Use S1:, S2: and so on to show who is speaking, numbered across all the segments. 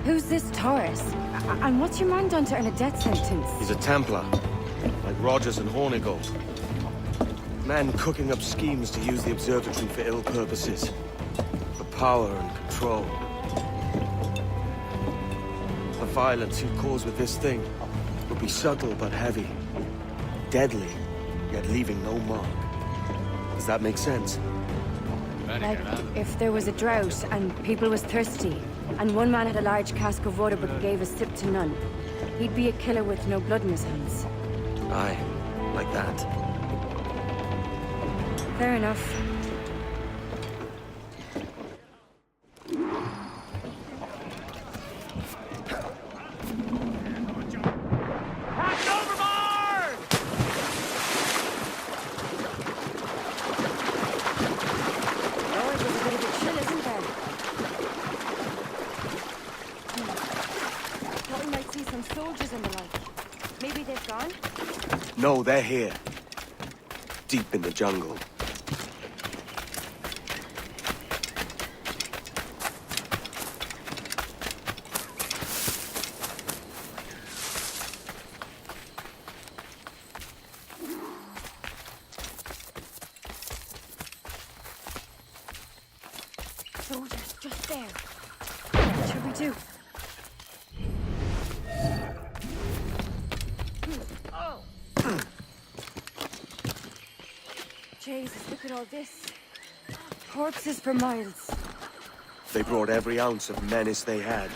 S1: Who's this Taurus? And what's your man done to earn a death sentence?
S2: He's a Templar, like Rogers and Hornigold. Man cooking up schemes to use the observatory for ill purposes. For power and control. The violence he'd cause with this thing would be subtle but heavy. Deadly, yet leaving no mark. Does that make sense?
S1: Like, if there was a drought and people was thirsty, and one man had a large cask of water but gave a sip to none, he'd be a killer with no blood in his hands.
S2: Aye, like that.
S1: Fair enough.
S2: No, they're here. Deep in the jungle.
S1: Soldiers just there. What should we do? Jesus, look at all this. Corpses for miles.
S2: They brought every ounce of menace they had.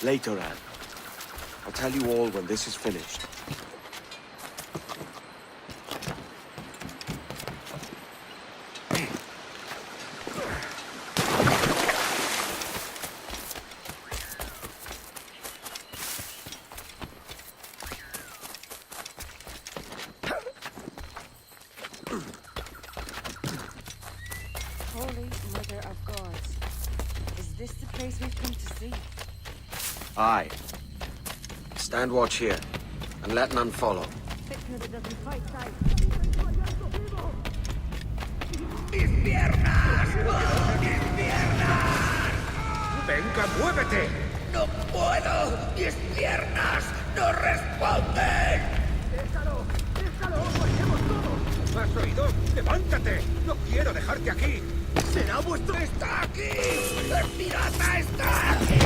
S2: Later, Anne. I'll tell you all when this is finished.
S1: Holy Mother of Gods. Is this the place we've come to see?
S2: Aye. Stand watch here, and let none follow.
S1: Fitna that doesn't fight sight.
S3: ¡Mis piernas! ¡Mis piernas!
S4: ¡Venga, muévete!
S3: ¡No puedo! ¡Mis piernas no responden!
S4: ¡Déjalo! ¡Déjalo! ¡Moriremos todos! ¿Has oído? ¡Levántate! ¡No quiero dejarte aquí! ¡Será vuestro...
S3: ¡Está aquí! ¡El pirata está aquí!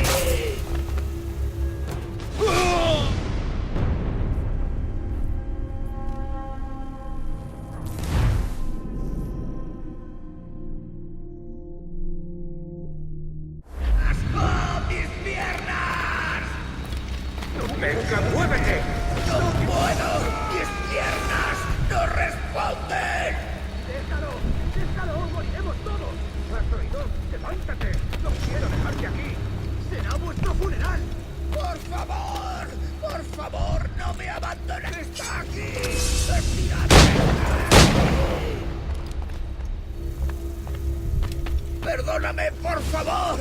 S3: ¡Asco! ¡Mis piernas!
S4: ¡Venga, muévete!
S3: ¡No puedo! ¡Mis piernas no responden!
S4: ¡Déjalo! ¡Déjalo! ¡Moriremos todos! ¿Has oído? ¡Levántate! ¡No quiero dejarte aquí! ¡Será vuestro funeral!
S3: ¡Por favor! ¡Por favor! ¡No me abandones! ¡Está aquí! ¡El pirata está aquí! ¡Perdóname, por favor!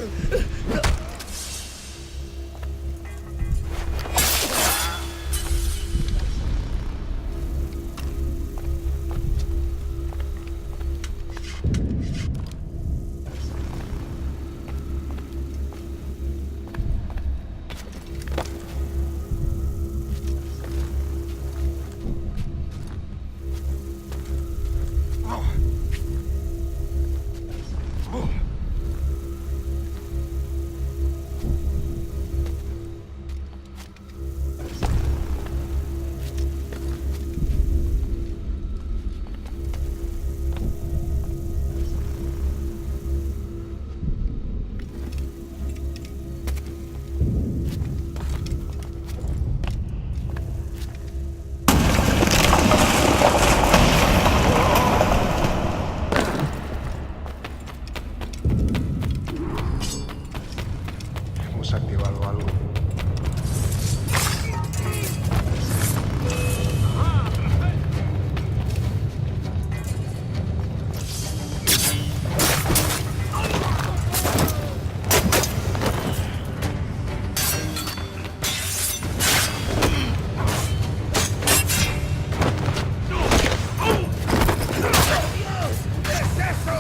S4: Hemos activado algo.
S3: ¿Qué es eso?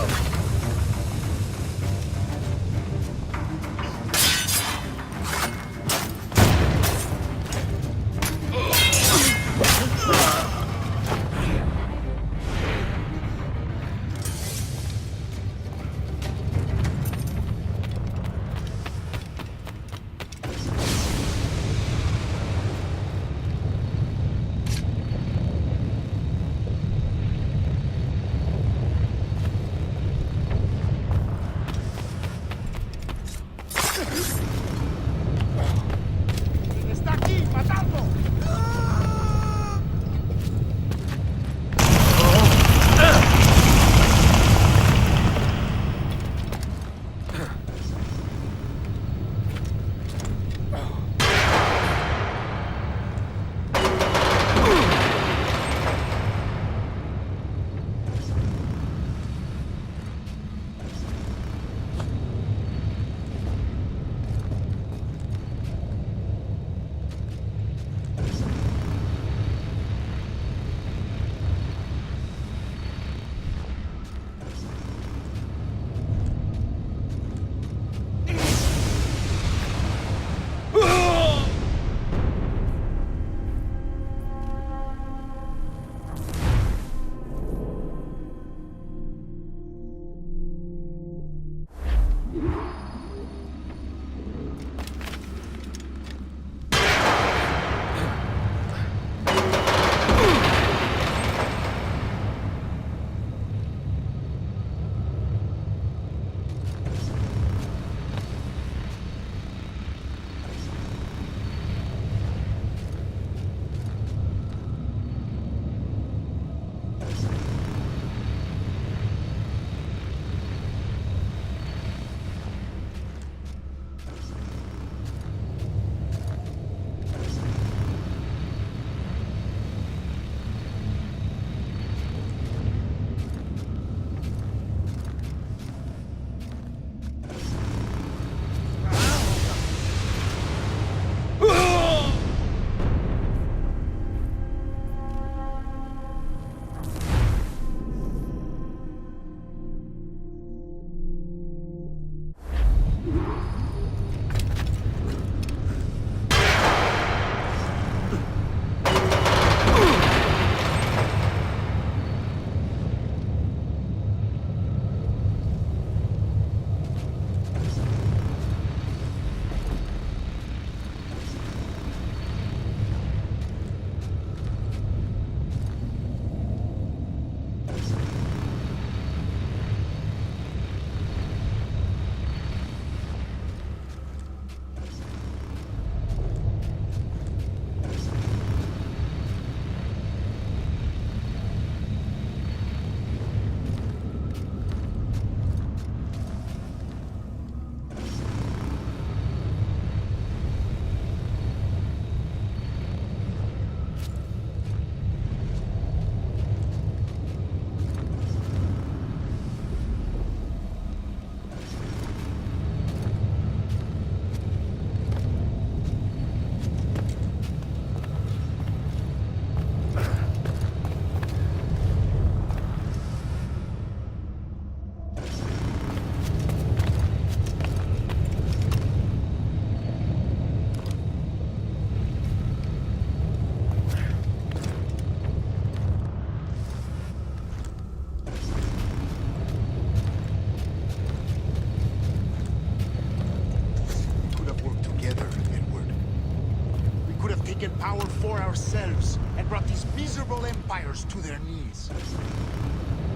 S3: ourselves and brought these miserable empires to their knees.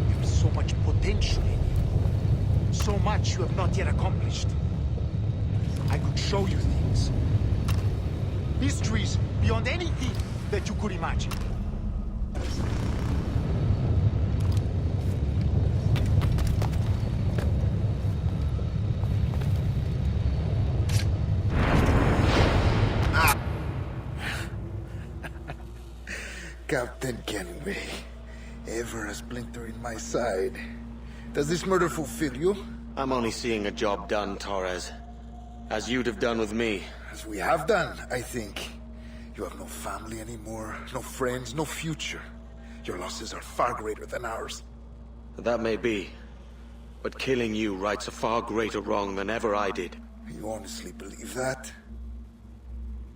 S3: You have so much potential in you. So much you have not yet accomplished. I could show you things. Mysteries beyond anything that you could imagine. Captain Kenway, ever a splinter in my side. Does this murder fulfill you?
S2: I'm only seeing a job done, Torres. As you'd have done with me.
S3: As we have done, I think. You have no family anymore, no friends, no future. Your losses are far greater than ours.
S2: That may be. But killing you rights a far greater wrong than ever I did.
S3: You honestly believe that?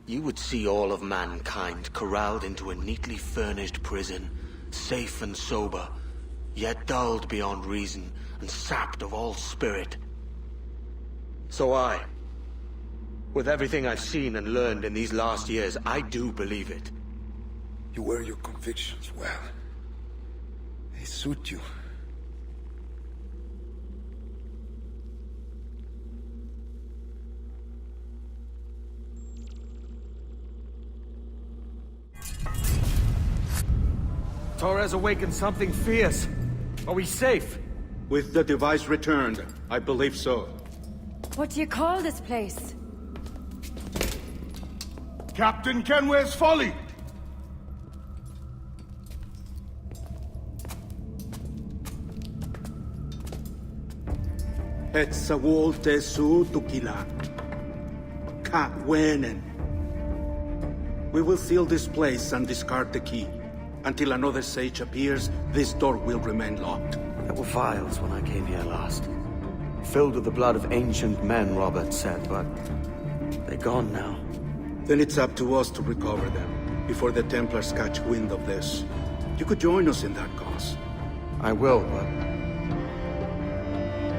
S2: You would see all of mankind corralled into a neatly furnished prison, safe and sober, yet dulled beyond reason and sapped of all spirit. So with everything I've seen and learned in these last years, I do believe it.
S3: You wear your convictions well. They suit you.
S2: Torres awakened something fierce. Are we safe?
S5: With the device returned, I believe so.
S1: What do you call this place?
S4: Captain Kenway's Folly!
S5: Etzawolte su tukila. Katwenen. We will seal this place and discard the key. Until another sage appears, this door will remain locked.
S2: There were vials when I came here last. Filled with the blood of ancient men, Robert said, but they're gone now.
S5: Then it's up to us to recover them, before the Templars catch wind of this. You could join us in that cause.
S2: I will, but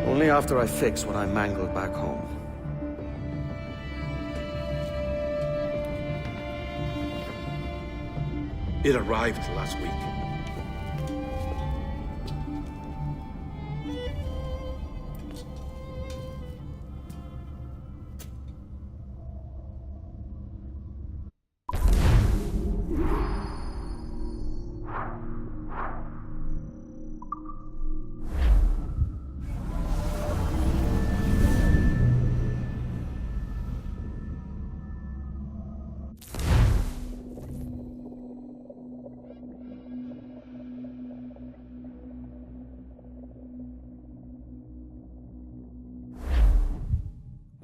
S2: only after I fix what I mangled back home.
S5: It arrived last week.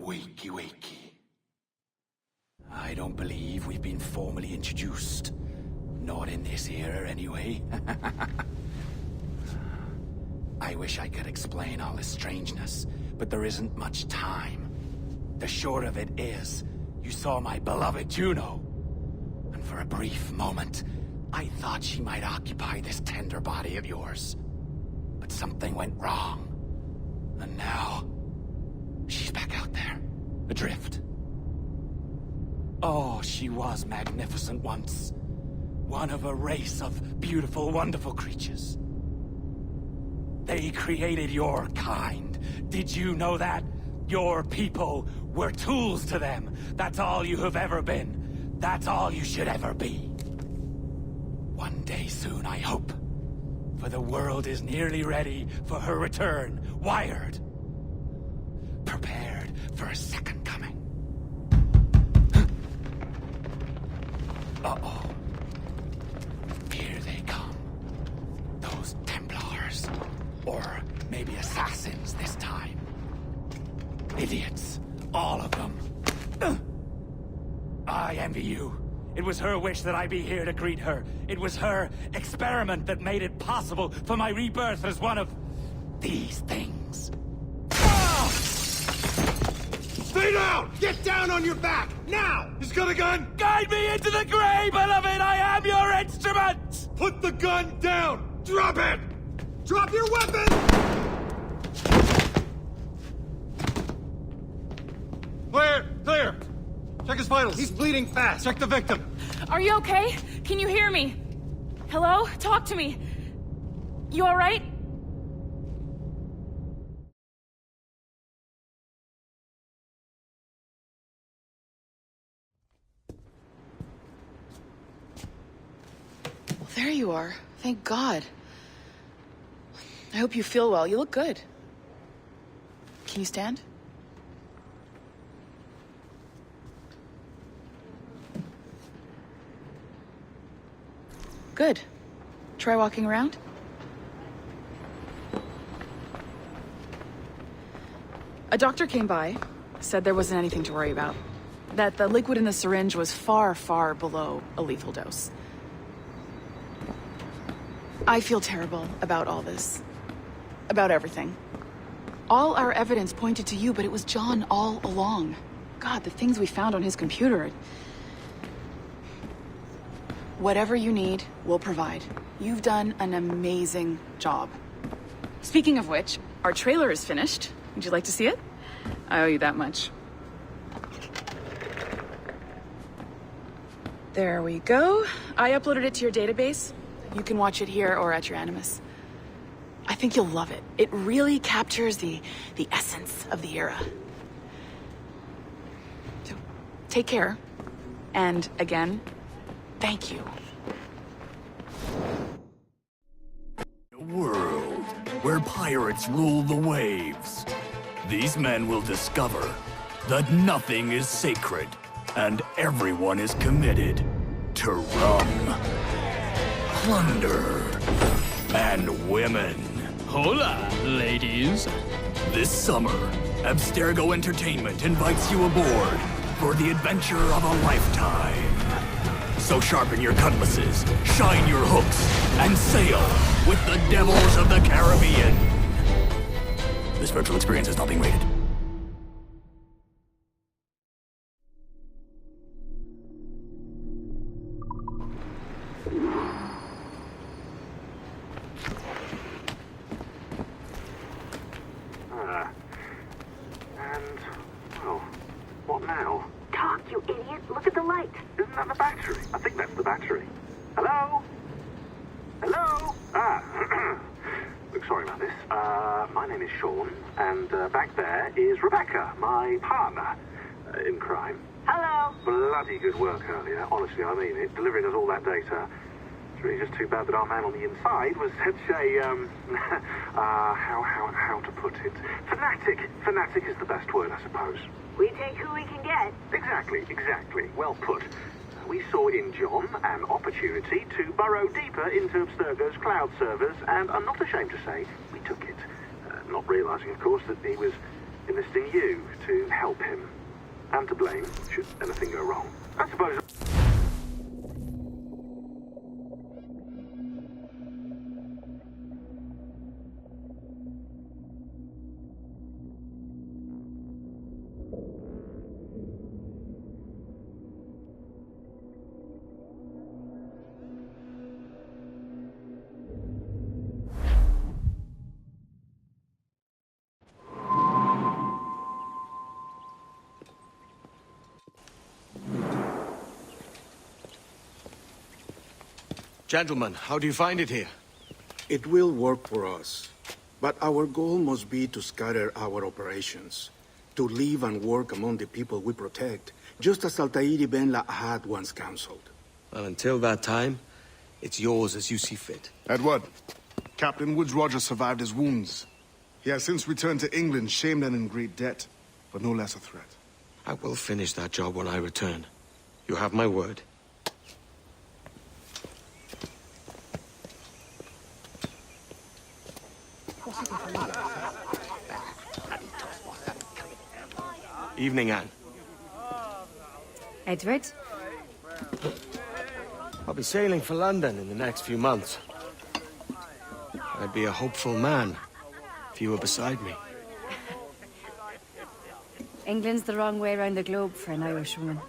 S3: Wakey, wakey. I don't believe we've been formally introduced. Not in this era, anyway. I wish I could explain all this strangeness, but there isn't much time. The short of it is, you saw my beloved Juno. And for a brief moment, I thought she might occupy this tender body of yours. But something went wrong. And now, she's back out there, adrift. Oh, she was magnificent once. One of a race of beautiful, wonderful creatures. They created your kind. Did you know that? Your people were tools to them. That's all you have ever been. That's all you should ever be. One day soon, I hope. For the world is nearly ready for her return. Wired. Prepared for a second coming. Uh-oh. Here they come. Those Templars. Or maybe assassins this time. Idiots. All of them. I envy you. It was her wish that I be here to greet her. It was her experiment that made it possible for my rebirth as one of these things. Ah!
S4: Stay down! Get down on your back! Now! He's got a gun!
S3: Guide me into the grave, beloved! I am your instrument!
S4: Put the gun down! Drop it! Drop your weapon! Clear! Clear! Check his vitals. He's bleeding fast. Check the victim.
S6: Are you okay? Can you hear me? Hello? Talk to me. You alright?
S7: Well, there you are. Thank God. I hope you feel well. You look good. Can you stand? Good. Try walking around. A doctor came by, said there wasn't anything to worry about. That the liquid in the syringe was far, far below a lethal dose. I feel terrible about all this. About everything. All our evidence pointed to you, but it was John all along. God, the things we found on his computer. Whatever you need, we'll provide. You've done an amazing job. Speaking of which, our trailer is finished. Would you like to see it? I owe you that much. There we go. I uploaded it to your database. You can watch it here or at your Animus. I think you'll love it. It really captures the essence of the era. So, take care. And again, thank you.
S8: A world where pirates rule the waves. These men will discover that nothing is sacred and everyone is committed to rum, plunder, and women.
S3: Hola, ladies.
S8: This summer, Abstergo Entertainment invites you aboard for the adventure of a lifetime. So sharpen your cutlasses, shine your hooks, and sail with the devils of the Caribbean. This virtual experience is not being rated.
S4: What now? Talk, you idiot! Look at the light! Isn't that the battery? I think that's the battery. Hello? Hello? Look, sorry about this. My name is Sean, and back there is Rebecca, my partner in crime. Hello! Bloody good work earlier. Honestly, I mean it. Delivering us all that data. It's really just too bad that our man on the inside was such a, how to put it? Fanatic. Fanatic is the best word, I suppose. We take who we can get. Exactly. Well put. We saw in John an opportunity to burrow deeper into Abstergo's cloud servers, and I'm not ashamed to say we took it. Not realizing, of course, that he was enlisting you to help him. And to blame, should anything go wrong. I suppose...
S2: Gentlemen, how do you find it here?
S5: It will work for us. But our goal must be to scatter our operations. To live and work among the people we protect, just as Altair ibn La'ahad once counseled.
S2: Well, until that time, it's yours as you see fit.
S9: Edward, Captain Woodes Rogers survived his wounds. He has since returned to England, shamed and in great debt, but no less a threat.
S2: I will finish that job when I return. You have my word. Evening, Anne.
S1: Edward?
S2: I'll be sailing for London in the next few months. I'd be a hopeful man if you were beside me.
S1: England's the wrong way around the globe for an Irish woman.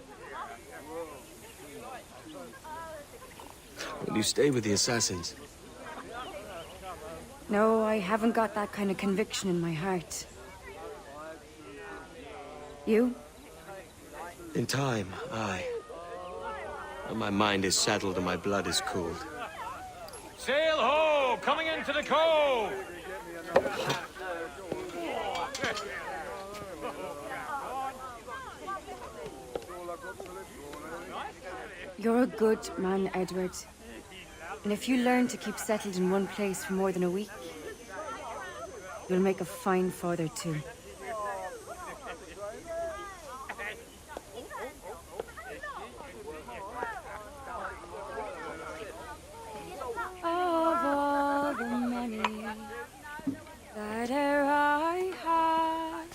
S2: Will you stay with the assassins?
S1: No, I haven't got that kind of conviction in my heart. You?
S2: In time, aye. My mind is settled and my blood is cooled.
S3: Sail ho! Coming into the cove!
S1: You're a good man, Edward. And if you learn to keep settled in one place for more than a week, you'll make a fine father too. Of all the money that e'er I had,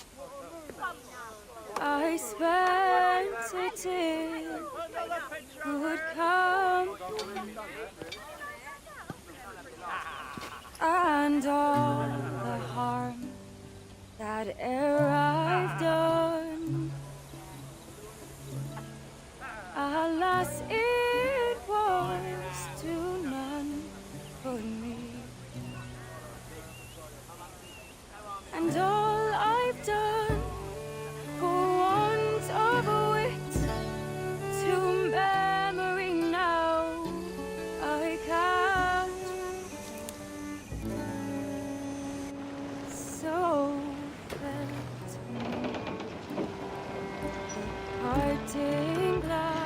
S1: I spent it in good company, and all the harm that e'er I've done, alas, it was to none but me. And all I've done for want of a wit to memory now I can't. So felt the parting glass.